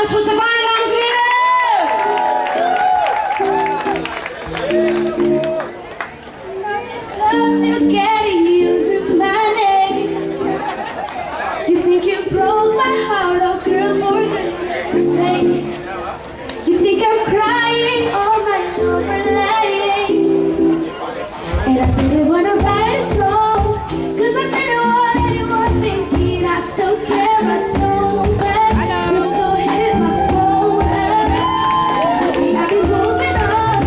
applaus voor Savannah, dames en heren! Close, you getting using my name. You think you broke my heart, oh girl, for goodness sake. You think I'm crying all my overlaying. And I didn't wanna write it slow, cause I didn't want anyone thinking I still care. I told them you still hit my phone up. Maybe I've been moving on.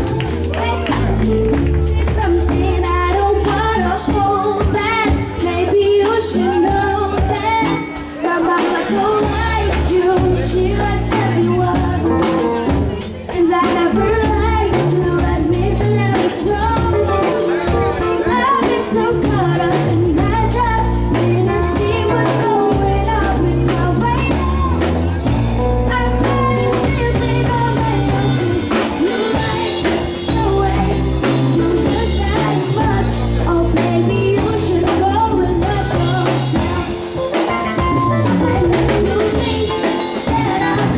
It's something I don't wanna hold back. Maybe you should know that my mama don't like you. She likes everyone, and I never like to admit that I was wrong. I've been so caught up in my job, didn't see what's going on with my way now. I better still think of my emotions. You like the way you look that much. Oh baby, you should go and love yourself. I know you think that I'm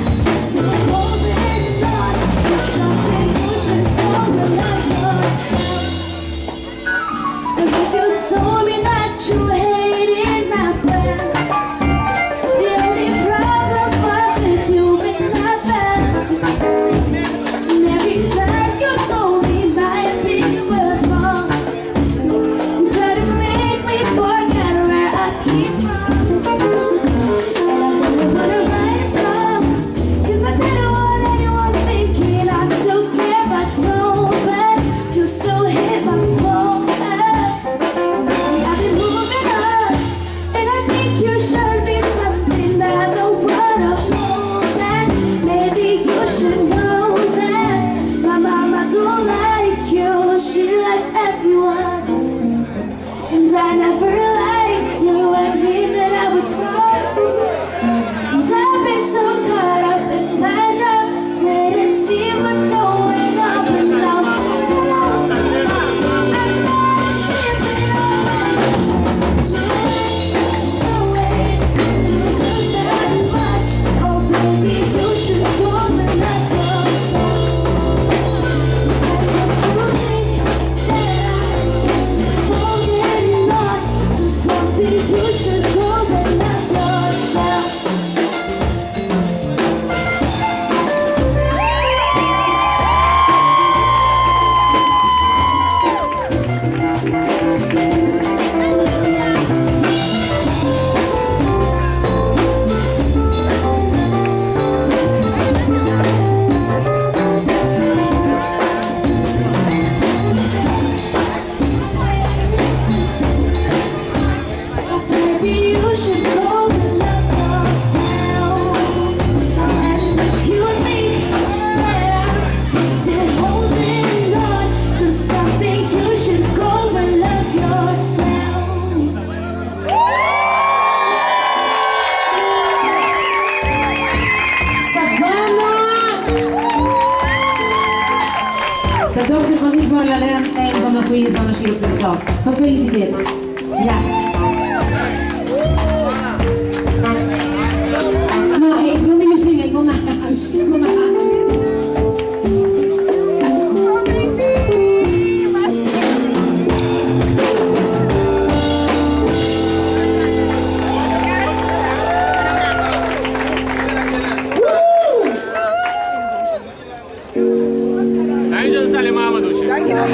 still holding on to something. You should go and love yourself. And if you told me that you hated my friends, the only problem was with you and not them. And every time you told me my opinion was wrong, you tried to make me forget where I came from. And I didn't wanna write a song, cause I didn't want anyone thinking I still care. I told them you still hit my phone up. I've been moving on, and I think you should be something that I don't wanna hold back. Maybe you should know that my mama don't like you. She likes everyone, and I never liked to admit that I was wrong. And I've been so caught up in my job, didn't see what's going on with now. You should go and love yourself. Maybe you should go and love yourself. And if you think that I'm still holding on to something, you should go and love yourself. De dochter van Yvonne Lalen, een van de goede zangers hier op de zaal. Gefeliciteerd. Ja. Nou, ik wil niet meer zingen, ik wil naar huis. Ik wil naar huis. Dankjewel.